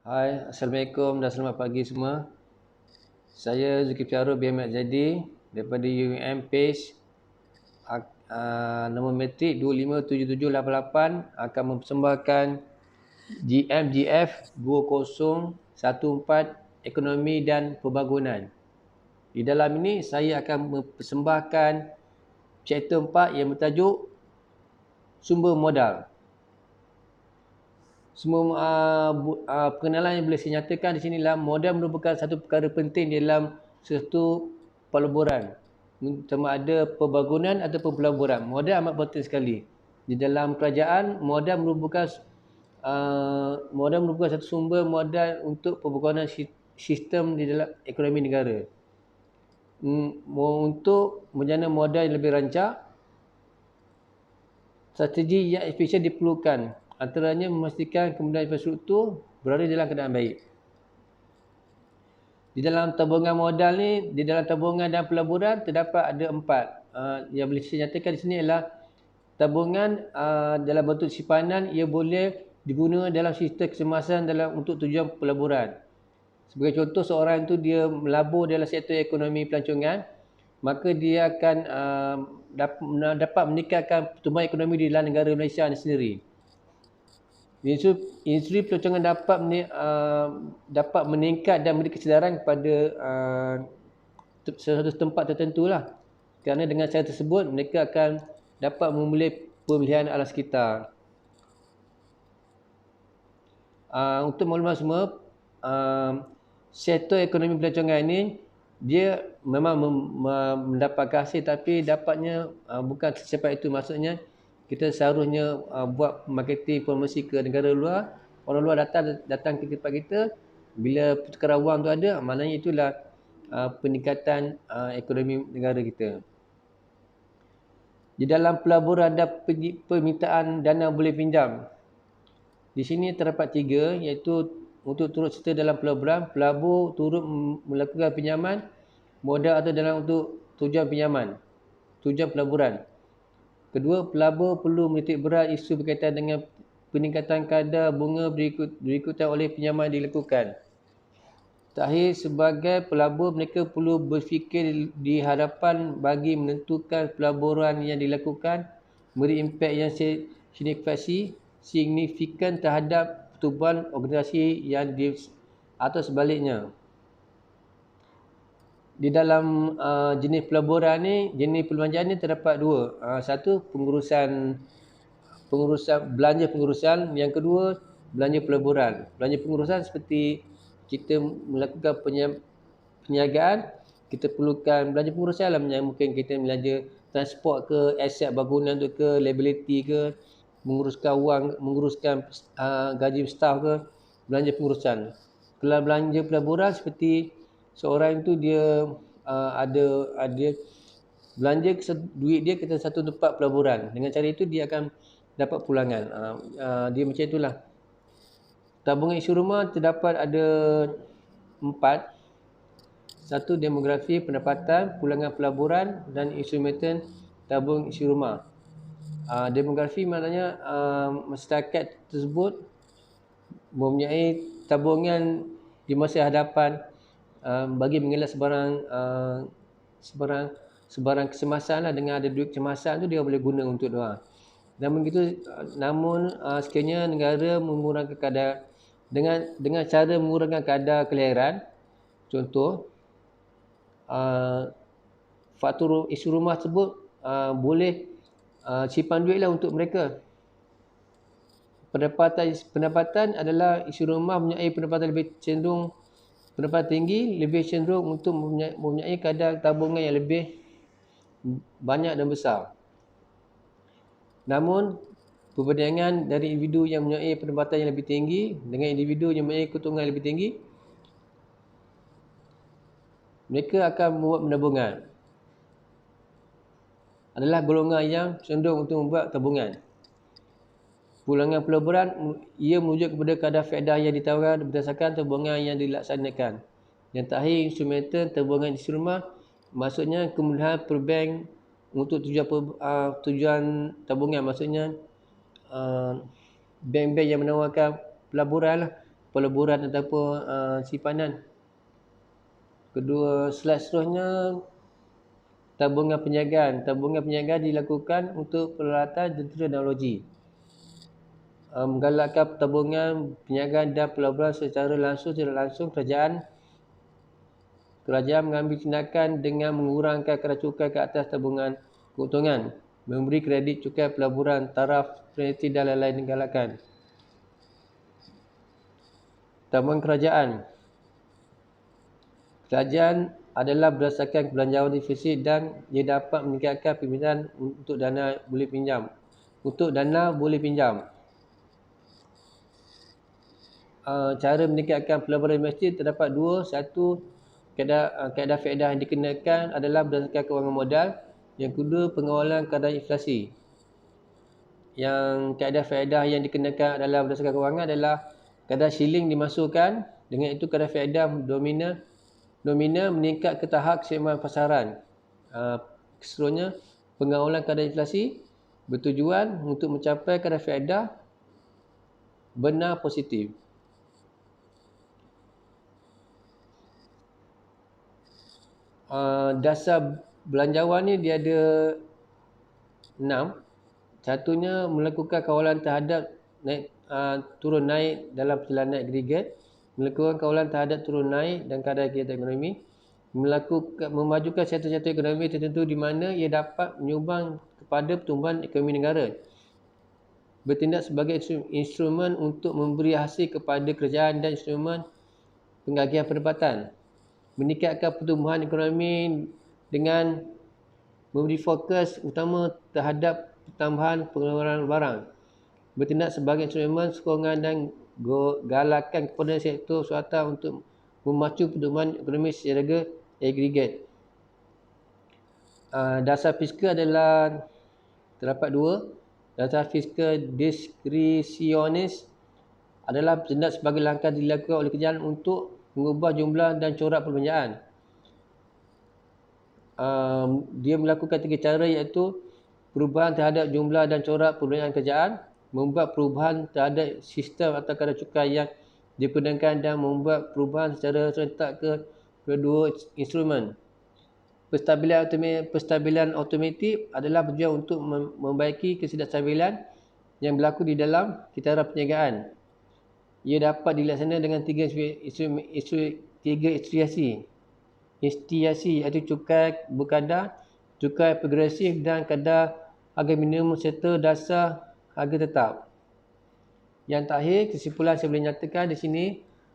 Hai, Assalamualaikum dan selamat pagi semua. Saya Zulkifli Arif bin Ahmad Jadi daripada UUM PACE, nombor metrik 257788 akan mempersembahkan GMGF 2014 Ekonomi dan Pembangunan. Di dalam ini saya akan mempersembahkan chapter 4 yang bertajuk Sumber Modal. Semua pengenalan yang boleh saya nyatakan di sini adalah modal merupakan satu perkara penting dalam suatu pelaburan. Sama ada pembangunan ataupun pelaburan. Modal amat penting sekali. Di dalam kerajaan, modal merupakan satu sumber modal untuk pembangunan sistem di dalam ekonomi negara. Untuk menjana modal yang lebih rancak, strategi yang efisien diperlukan. Antaranya memastikan kemudahan infrastruktur berada dalam keadaan baik. Di dalam tabungan modal ni, di dalam tabungan dan pelaburan terdapat ada 4. Yang boleh saya nyatakan di sini adalah tabungan dalam bentuk simpanan, ia boleh digunakan dalam sistem kecemasan untuk tujuan pelaburan. Sebagai contoh, seorang itu dia melabur dalam sektor ekonomi pelancongan, maka dia akan dapat meningkatkan pertumbuhan ekonomi di dalam negara Malaysia ini sendiri. Industri pelancongan dapat meningkat dan memberi kesedaran kepada sesuatu tempat tertentu lah. Kerana dengan cara tersebut, mereka akan dapat memulih pemeliharaan alam sekitar. Untuk maklumat semua, sektor ekonomi pelancongan ini, dia memang mendapatkan hasil, tapi dapatnya bukan secepat itu. Maksudnya, kita seharusnya buat marketing promosi ke negara luar. Orang luar datang ke tempat kita. Bila pertukaran wang tu ada, maknanya itulah peningkatan ekonomi negara kita. Di dalam pelaburan ada permintaan dana boleh pinjam. Di sini terdapat 3, iaitu untuk turut serta dalam pelaburan, pelabur turut melakukan pinjaman modal atau dalam untuk tujuan pinjaman, tujuan pelaburan. Kedua, pelabur perlu menitik berat isu berkaitan dengan peningkatan kadar bunga berikutan oleh pinjaman dilakukan. Terakhir, sebagai pelabur, mereka perlu berfikir di hadapan bagi menentukan pelaburan yang dilakukan memberi impak yang signifikan terhadap pertumbuhan organisasi yang atau sebaliknya. Di dalam jenis pelaburan ni, jenis perbelanjaan ni terdapat 2. Satu, pengurusan belanja pengurusan. Yang kedua, belanja pelaburan. Belanja pengurusan seperti kita melakukan perniagaan, kita perlukan belanja pengurusan lah. Mungkin kita belanja transport ke, aset bangunan tu ke, liability ke, menguruskan wang, menguruskan gaji staff ke, belanja pengurusan. Kalau belanja pelaburan seperti seorang itu dia ada belanja duit dia ke satu tempat pelaburan. Dengan cara itu dia akan dapat pulangan. Dia macam itulah. Tabungan isi rumah terdapat ada 4. Satu, demografi pendapatan, pulangan pelaburan dan instrumen tabung isi rumah. Demografi maknanya masyarakat tersebut mempunyai tabungan di masa hadapan bagi mengelak sebarang kecemasan lah. Dengan ada duit kecemasan tu dia boleh guna untuk doa. Namun sekiranya negara mengurangkan kadar dengan cara mengurangkan kadar kelahiran, contoh faktur isi rumah tersebut boleh simpan duit lah untuk mereka. Pendapatan adalah isi rumah mempunyai pendapatan tinggi, lebih cenderung untuk mempunyai kadar tabungan yang lebih banyak dan besar. Namun, perbandingan dari individu yang mempunyai pendapatan yang lebih tinggi dengan individu yang mempunyai keuntungan yang lebih tinggi, mereka akan membuat penabungan. Adalah golongan yang cenderung untuk membuat tabungan. Pulangan pelaburan, ia merujuk kepada kadar faedah yang ditawarkan berdasarkan tabungan yang dilaksanakan. Yang terakhir, instrumental tabungan isi rumah, maksudnya kemudahan perbank untuk tujuan tabungan. Maksudnya bank-bank yang menawarkan pelaburan lah. peleburan ataupun simpanan. Kedua slide seterusnya, tabungan penjagaan. Tabungan penjagaan dilakukan untuk peralatan tentera dan teknologi. Menggalakkan tabungan penjagaan dan peleburan secara langsung tidak langsung, kerajaan mengambil tindakan dengan mengurangkan kadar cukai ke atas tabungan keuntungan, memberi kredit cukai peleburan, taraf, penalti dan lain-lain digalakan. Tabungan kerajaan. Kerajaan adalah berdasarkan kebelanjaan defisit dan ia dapat meningkatkan pembinaan untuk dana boleh pinjam. Cara meningkatkan peleburan domestik terdapat dua. Satu, kaedah faedah yang dikenakan adalah berdasarkan kewangan modal. Yang kedua, pengawalan kadar inflasi. Yang kaedah faedah yang dikenakan adalah berdasarkan kewangan adalah kadar shilling dimasukkan. Dengan itu kadar faedah nomina meningkat ke tahap keseimbangan pasaran. Keseluruhannya, pengawalan kadar inflasi bertujuan untuk mencapai kadar faedah benar positif. Dasar belanjawan ni dia ada 6. Satunya melakukan kawalan terhadap turun naik dalam perjalanan agregat, melakukan kawalan terhadap turun naik dan kadar kegiatan ekonomi, memajukan sektor-sektor ekonomi tertentu di mana ia dapat menyumbang kepada pertumbuhan ekonomi negara, bertindak sebagai instrumen untuk memberi hasil kepada kerajaan dan instrumen pengagihan pendapatan, meningkatkan pertumbuhan ekonomi dengan memberi fokus utama terhadap pertambahan pengeluaran barang, bertindak sebagai instrumen sokongan dan galakan kepada sektor swasta untuk memacu pertumbuhan ekonomi secara agregat. Dasar fiskal adalah terdapat dua. Dasar fiskal diskresionis adalah bertindak sebagai langkah dilakukan oleh kerajaan untuk mengubah jumlah dan corak perbelanjaan. Dia melakukan 3 cara, iaitu perubahan terhadap jumlah dan corak perbelanjaan kerajaan, membuat perubahan terhadap sistem atau kadar cukai yang diperdenkan dan membuat perubahan secara serentak ke kedua instrumen. Penstabilan automatik adalah bertujuan untuk membaiki ketidakstabilan yang berlaku di dalam kitaran perniagaan. Ia dapat dilaksanakan dengan 3 instruasi, iaitu cukai berkadar, cukai progresif dan kadar harga minimum serta dasar harga tetap. Yang terakhir, kesimpulan saya boleh nyatakan di sini,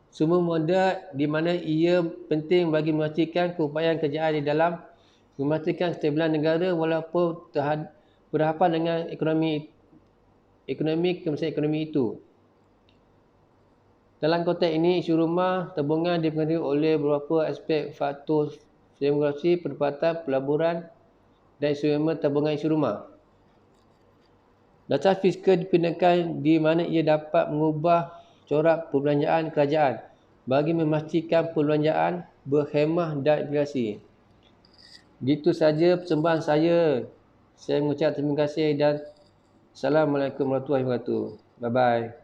semua modal di mana ia penting bagi memastikan keupayaan kerajaan di dalam memastikan kestabilan negara walaupun berhadapan dengan kemajuan ekonomi itu. Dalam konteks ini, isu rumah tabungan dipengaruhi oleh beberapa aspek faktor demografi, pendapatan, pelaburan dan instrumen tabungan isu rumah. Dasar fiskal dipindahkan di mana ia dapat mengubah corak perbelanjaan kerajaan bagi memastikan perbelanjaan berkhemah dan inflasi. Begitu saja persembahan saya. Saya mengucap terima kasih dan Assalamualaikum warahmatullahi wabarakatuh. Bye-bye.